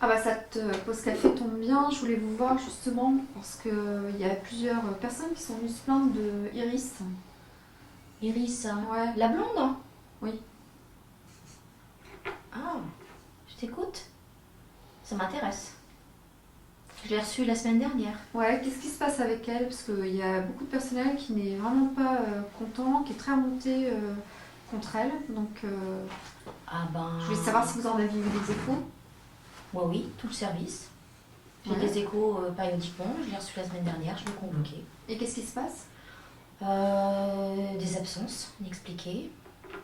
Ah bah cette pause café tombe bien, je voulais vous voir justement parce qu'il y a plusieurs personnes qui sont venues se plaindre de Iris. Iris, Ouais, la blonde, hein? oui. Ah, je t'écoute. Ça m'intéresse. Je l'ai reçue la semaine dernière. Ouais, qu'est-ce qui se passe avec elle? Parce qu'il y a beaucoup de personnel qui n'est vraiment pas content, qui est très remonté contre elle. Donc Ah ben... je voulais savoir si vous en aviez eu des échos. Moi oui, tout le service. J'ai Ouais. des échos périodiquement. Je l'ai reçue la semaine dernière, je l'ai convoquée. Et qu'est-ce qui se passe? Des absences inexpliquées.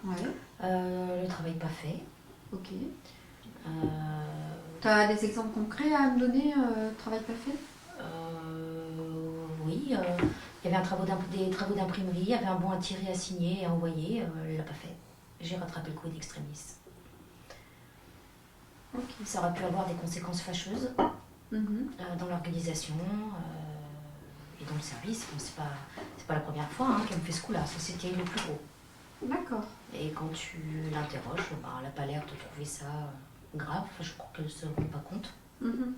Ouais, Le travail pas fait. ok. Euh, T'as des exemples concrets à me donner, travail pas fait? oui, il y avait des travaux d'imprimerie, il y avait un bon à tirer, à signer et à envoyer. Elle l'a pas fait. J'ai rattrapé le coup d'extrémiste. Ok. Ça aurait pu avoir des conséquences fâcheuses Mhm. dans l'organisation et dans le service. Bon, c'est pas la première fois qu'elle me fait ce coup-là. Ça, c'était le plus gros. D'accord. Et quand tu l'interroges, elle n'a pas l'air de trouver ça grave. Enfin, je crois qu'elle ne se rend pas compte. Mhm.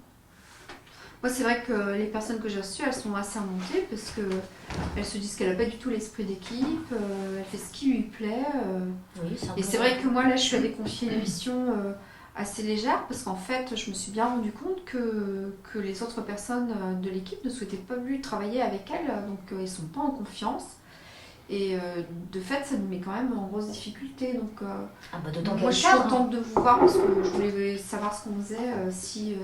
Moi, c'est vrai que les personnes que j'ai reçues, elles sont assez remontées parce qu'elles se disent qu'elle n'a pas du tout l'esprit d'équipe, elle fait ce qui lui plaît. Oui, c'est un Et peu c'est vrai que moi, là, je suis allée confier une mission assez légère parce qu'en fait, je me suis bien rendu compte que les autres personnes de l'équipe ne souhaitaient pas plus travailler avec elle, donc ils ne sont pas en confiance. Et de fait, ça nous met quand même en grosse difficulté. Donc, Ah bah d'autant moi, qu'elle je suis cadre. contente de vous voir parce que je voulais savoir ce qu'on faisait, si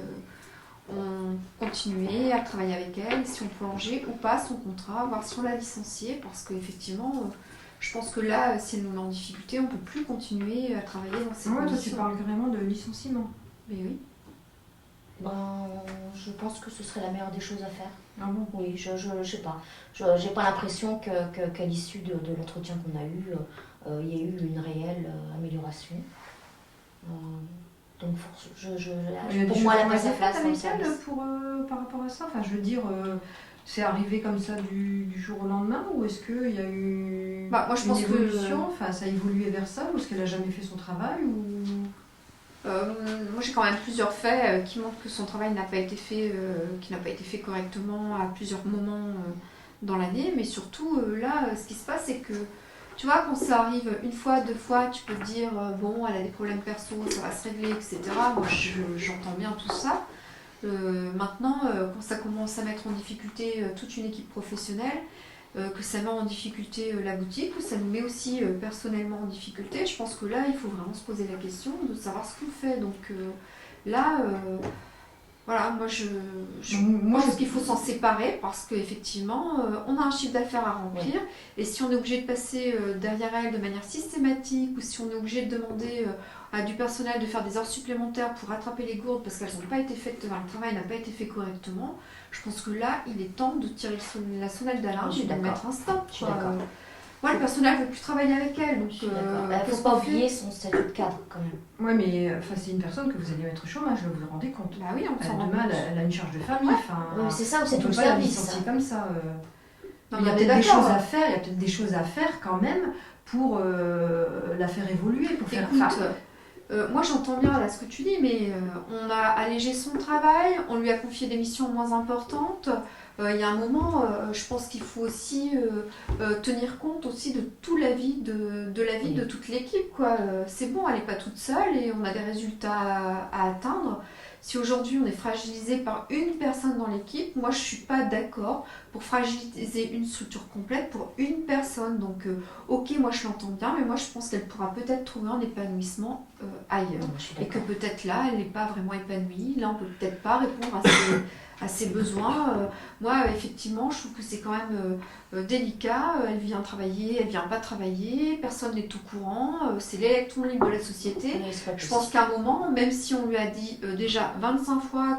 on continuait à travailler avec elle, si on prolongeait ou pas son contrat, voir si on la licenciait, parce qu'effectivement, je pense que là, si elle nous met en difficulté, on ne peut plus continuer à travailler dans ces Ouais, toi tu conditions. parles carrément de licenciement. Mais oui. Ben, je pense que ce serait la meilleure des choses à faire. Ah bon? Oui, je sais pas. J'ai pas l'impression qu'à l'issue de l'entretien qu'on a eu, il y a eu une réelle amélioration. Donc, Il y a des pour choses moi, qui la ont place été à place faites dans le avec elle service. par rapport à ça. Enfin, je veux dire, c'est arrivé comme ça du jour au lendemain ou est-ce qu'il y a eu Bah, moi, je une pense évolution? Enfin, ça a évolué vers ça ou est-ce qu'elle a jamais fait son travail ou... Moi, j'ai quand même plusieurs faits qui montrent que son travail n'a pas été fait, correctement à plusieurs moments dans l'année. Mais surtout, là, ce qui se passe, c'est que, tu vois, quand ça arrive une fois, deux fois, tu peux te dire, bon, elle a des problèmes perso, ça va se régler, etc. Moi, j'entends bien tout ça. Maintenant, quand ça commence à mettre en difficulté toute une équipe professionnelle, que ça met en difficulté la boutique, que ça nous met aussi personnellement en difficulté, je pense que là, il faut vraiment se poser la question de savoir ce qu'on fait. Donc là, voilà, moi je pense qu'il faut s'en séparer parce qu'effectivement, on a un chiffre d'affaires à remplir. Et si on est obligé de passer derrière elle de manière systématique ou si on est obligé de demander à du personnel de faire des heures supplémentaires pour rattraper les gourdes parce qu'elles n'ont pas été faites, le travail n'a pas été fait correctement, je pense que là, il est temps de tirer la sonnette d'alarme Je suis et de d'accord. mettre un stop. Je suis quoi. d'accord. Moi, le personnel ne veut plus travailler avec elle, donc Je suis d'accord. Il qu'est-ce faut pas qu'on fait? oublier son statut de cadre quand même. Ouais, mais enfin, c'est une personne que vous allez mettre au chômage, là, vous vous rendez compte? Bah oui, on s'en rend Demain, compte. elle a une charge de famille. Ouais. Enfin, Oui, c'est ça ou c'est on tout peut le pas la service. licencier comme ça. Non, Il y mais a on est peut-être des d'accord. choses à faire, il y a peut-être des choses à faire quand même pour la faire évoluer, pour faire. Écoute, Enfin, moi j'entends bien là ce que tu dis, mais on a allégé son travail, on lui a confié des missions moins importantes. Il y a un moment, je pense qu'il faut aussi tenir compte aussi de tout la vie de la vie de toute l'équipe, quoi. C'est bon, elle n'est pas toute seule et on a des résultats à atteindre. Si aujourd'hui on est fragilisé par une personne dans l'équipe, moi je suis pas d'accord pour fragiliser une structure complète pour une personne. Donc ok, moi je l'entends bien, mais moi je pense qu'elle pourra peut-être trouver un épanouissement ailleurs. Non, je suis Et que d'accord. peut-être là, elle n'est pas vraiment épanouie. Là, on peut peut-être pas répondre à ses besoins. Moi, effectivement, je trouve que c'est quand même délicat. Elle vient travailler, elle vient pas travailler. Personne n'est au courant. C'est l'électron libre de la société. Oui, c'est pas Je possible. pense qu'à un moment, même si on lui a dit déjà 25 fois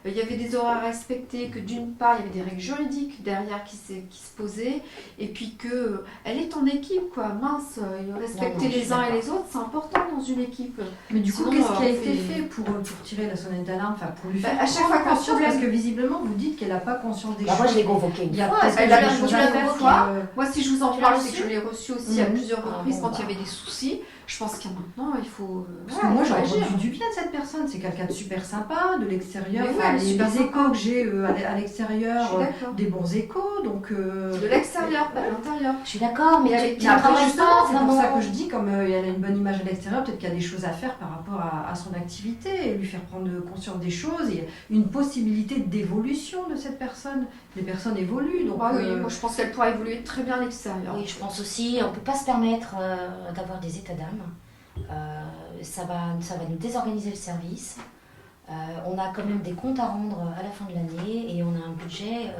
qu'il y avait des horaires à respecter, que d'une part, il y avait des règles juridiques derrière qui se posaient, et puis qu'elle est en équipe, quoi. Mince, respecter Non, je les suis uns et d'accord. les autres, c'est important dans une équipe. mais du coup, Sinon, qu'est-ce qui a on été fait- fait pour tirer la sonnette d'alarme, enfin pour lui Bah, faire à chaque fois prendre qu'un conscience, problème- parce que visiblement vous dites qu'elle n'a pas conscience des Bah, moi, choses. je l'ai convoqué Il une y a fois. peut-être elle quelque l'a chose reçue à la faire même pour fois. que- Moi, si je vous en Tu l'as parle, c'est reçu que je l'ai reçue aussi à Mhm. plusieurs Ah, reprises bon, quand il y bah. avait des soucis. je pense qu'il y a maintenant, il faut. Parce que moi, j'ai entendu du bien de cette personne. C'est quelqu'un de super sympa, de l'extérieur. Mais ouais, Enfin, elle est super les sympa. échos que j'ai à Je l'extérieur, suis d'accord. des bons échos. Donc, De l'extérieur, pas de l'intérieur. Je suis d'accord, mais Mais tu mais après, travailles justement, pas c'est pour vraiment. ça que je dis, comme elle a une bonne image à l'extérieur, peut-être qu'il y a des choses à faire par rapport à son activité et lui faire prendre conscience des choses et une possibilité d'évolution de cette personne. Les personnes évoluent, donc. Oui, moi je pense qu'elle pourra évoluer très bien à l'extérieur. Oui, je pense aussi, on ne peut pas se permettre d'avoir des états d'âme. Ça va nous désorganiser le service. On a quand même des comptes à rendre à la fin de l'année et on a un budget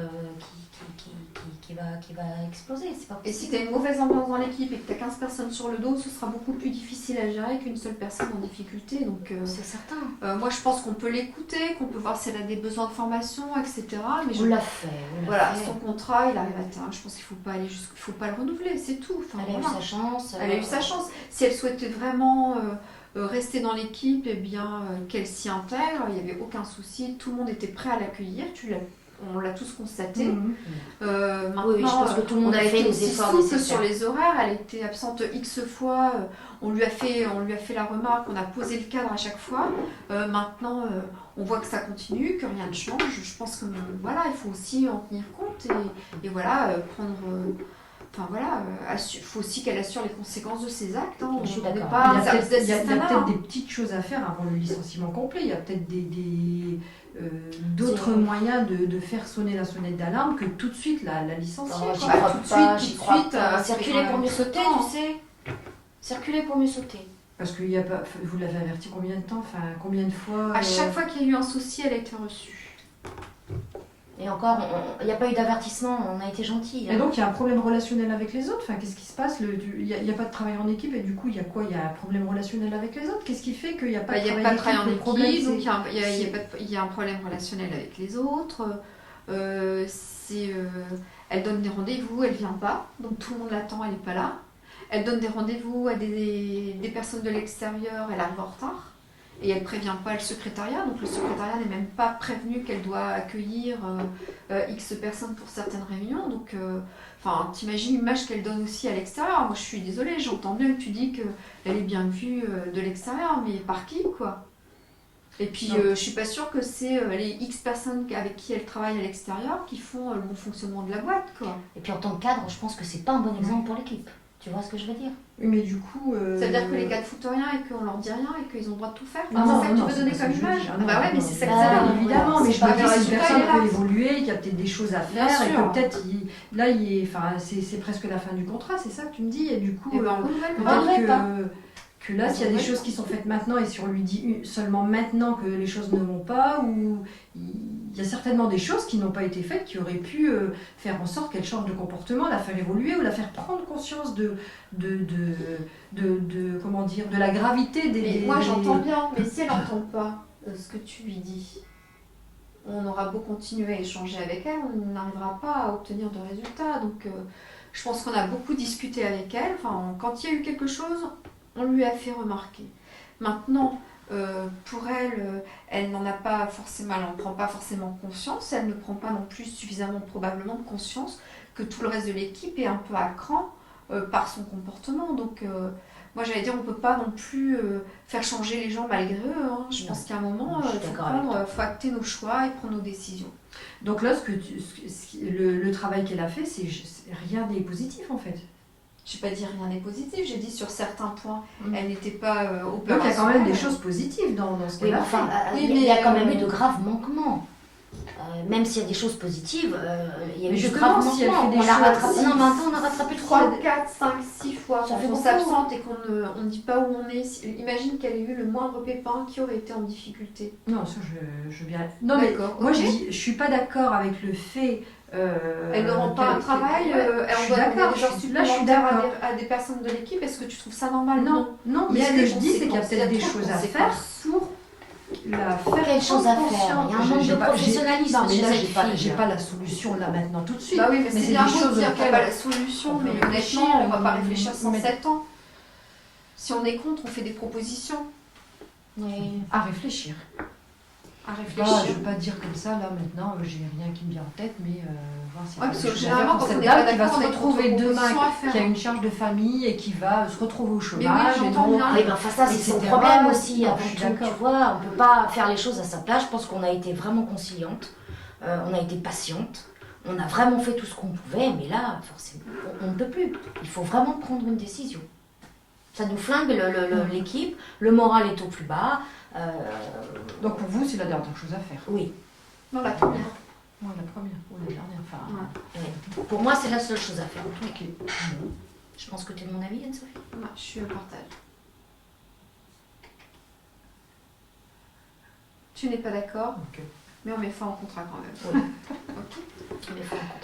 qui va exploser. C'est pas Et si possible. tu as une mauvaise ambiance dans l'équipe et que tu as 15 personnes sur le dos, ce sera beaucoup plus difficile à gérer qu'une seule personne en difficulté. Donc, C'est certain. moi je pense qu'on peut l'écouter, qu'on peut voir si elle a des besoins de formation, etc. Mais On l'a fait. voilà, son contrat il arrive à terme. Je pense qu'il ne faut pas le renouveler, c'est tout. Enfin, Elle a eu voilà. sa chance. Elle a eu sa chance. Si elle souhaitait vraiment rester dans l'équipe, eh bien qu'elle s'y intègre, il n'y avait aucun souci. Tout le monde était prêt à l'accueillir. On l'a tous constaté. Mhm. Maintenant, Oui, je pense que tout le monde on a fait été les aussi efforts souple nécessaires. sur les horaires. Elle était absente X fois. On lui a fait la remarque. On a posé le cadre à chaque fois. Maintenant, on voit que ça continue, que rien ne change. Je pense que voilà, il faut aussi en tenir compte et voilà prendre. Enfin voilà, faut aussi qu'elle assure les conséquences de ses actes. Hein. Je suis On n'est d'accord. pas Il y un a service peut-être il y a d'assistanat, peut-être hein. des petites choses à faire avant le licenciement complet. Il y a peut-être d'autres moyens de faire sonner la sonnette d'alarme que tout de suite la licencier. Oh, j'y quoi. crois tout de pas, suite, j'y tout de crois suite, pas. ça Circuler fait pour mieux un peu de sauter, temps. tu sais. Circuler pour mieux sauter. Parce que vous l'avez averti combien de temps, enfin combien de fois À chaque fois qu'il y a eu un souci, elle a été reçue. Et encore, il n'y a pas eu d'avertissement, on a été gentils. Et donc il y a un problème relationnel avec les autres. Enfin, qu'est-ce qui se passe? Il n'y a pas de travail en équipe et du coup il y a quoi? Il y a un problème relationnel avec les autres. Qu'est-ce qui fait qu'il n'y a pas Il de n'y a pas de travail travail en Le problème, équipe, donc c'est- il y a un problème relationnel avec les autres. Elle donne des rendez-vous, elle vient pas, donc tout le monde l'attend, elle n'est pas là. Elle donne des rendez-vous à des personnes de l'extérieur, elle arrive en retard. Et elle ne prévient pas le secrétariat, donc le secrétariat n'est même pas prévenu qu'elle doit accueillir X personnes pour certaines réunions. Donc, t'imagines l'image qu'elle donne aussi à l'extérieur. Moi, je suis désolée, j'entends bien que tu dis qu'elle est bien vue de l'extérieur, mais par qui, quoi? Et puis, Non. je suis pas sûre que c'est les X personnes avec qui elle travaille à l'extérieur qui font le bon fonctionnement de la boîte, quoi. Et puis en tant que cadre, je pense que c'est pas un bon exemple pour l'équipe. Tu vois ce que je veux dire? Oui, mais du coup. Ça veut dire que les gars ne foutent rien et qu'on leur dit rien et qu'ils ont le droit de tout faire. Ah c'est non, ça que non, tu veux c'est donner pas ça comme que je veux image. dire. Ah bah ouais, mais c'est ça que Bah, ça Bien veut dire. évidemment, mais c'est je pas me dis le que une résultat, personne il est là. peut évoluer, qu'il y a peut-être des choses à Bien faire et sûr. que peut-être c'est presque la fin du contrat, c'est ça que tu me dis, et du coup Et ben, on renouvelle pas. renouvelle peut-être pas. que là s'il y a des choses qui sont faites maintenant et si on lui dit seulement maintenant que les choses ne vont pas, ou il y a certainement des choses qui n'ont pas été faites qui auraient pu faire en sorte qu'elle change de comportement, la faire évoluer ou la faire prendre conscience de comment dire, de la gravité Mais moi j'entends bien, mais si elle n'entend pas ce que tu lui dis, on aura beau continuer à échanger avec elle, on n'arrivera pas à obtenir de résultats. Donc je pense qu'on a beaucoup discuté avec elle. Enfin, quand il y a eu quelque chose, on lui a fait remarquer. Maintenant, pour elle, elle n'en a pas forcément, elle n'en prend pas forcément conscience. Elle ne prend pas non plus suffisamment probablement de conscience que tout le reste de l'équipe est un peu à cran par son comportement. Donc moi j'allais dire, on ne peut pas non plus faire changer les gens malgré eux. Hein. Je Non. pense qu'à un moment, Je suis il d'accord avec faut acter nos choix et prendre nos décisions. Donc là, le travail qu'elle a fait, rien n'est positif en fait. Je n'ai pas dit rien n'est positif, j'ai dit sur certains points, Mm. elle n'était pas Donc il y a quand même des choses positives dans ce Oui, qu'elle mais a enfin, fait. Oui, il y a mais, quand même eu de graves manquements. Même s'il y a des choses positives, il y a Mais eu de justement, graves si elle manquements. fait des On a choses- rattrapé. si- Non, mais attends, on a rattrapé 3, 4, 5, 6 fois Ça quand fait on beaucoup. s'absente et qu'on ne dit pas où on est. Imagine qu'elle ait eu le moindre pépin qui aurait été en difficulté. Non, ça je viens. Non, mais D'accord, moi ok. je suis pas d'accord avec le fait. Elle ne rend pas un travail, elle je suis envoie d'accord, des heures là je suis supplémentaires d'accord. à des personnes de l'équipe. Est-ce que tu trouves ça normal? Non, Il y mais a ce des que je dis, c'est qu'il y a conséquences, peut-être des il y a trop de choses à conséquences. faire pour la faire. Quelle chose à prendre faire? Il y a un conscience. manque J'ai de pas- professionnalisme Non, mais chez là, cette j'ai fille. pas la solution là maintenant tout de suite. Bah oui, mais c'est bien des beau de choses dire qu'il n'y a auxquelles pas la solution, on peut mais réfléchir, honnêtement, on ne va pas mais- réfléchir sans mais- 7 ans. Si on est contre, on fait des propositions. Oui. à réfléchir. à Je ne réfléchir. veux pas dire comme ça, là, maintenant, j'ai rien qui me vient en tête, mais voir s'il y a Ouais, pas parce des que choses à généralement, faire pour quand on cette n'est pas dame qui va d'accord, se on a une retrouver demain, contre-proposition à faire. qui a une charge de famille et qui va se retrouver au chômage. et j'entends donc- bien. Oui, ben, enfin, ça, c'est son etc. problème aussi. Non, Avant je suis tout, d'accord. tu vois, on ne peut pas faire les choses à sa place. Je pense qu'on a été vraiment conciliante, on a été patiente, on a vraiment fait tout ce qu'on pouvait, mais là, forcément, on ne peut plus. Il faut vraiment prendre une décision. Ça nous flingue l'équipe, le moral est au plus bas. Donc pour vous, c'est la dernière chose à faire. Oui, Non, la première. Ouais, la première ou la dernière. Enfin, Ouais. pour moi, c'est la seule chose à faire. ok. Je pense que tu es de mon avis, Anne-Sophie. Ouais, je suis au partage. Tu n'es pas d'accord, Ok. mais on met fin au contrat quand même. Oui. Ok. On les fait rencontrer.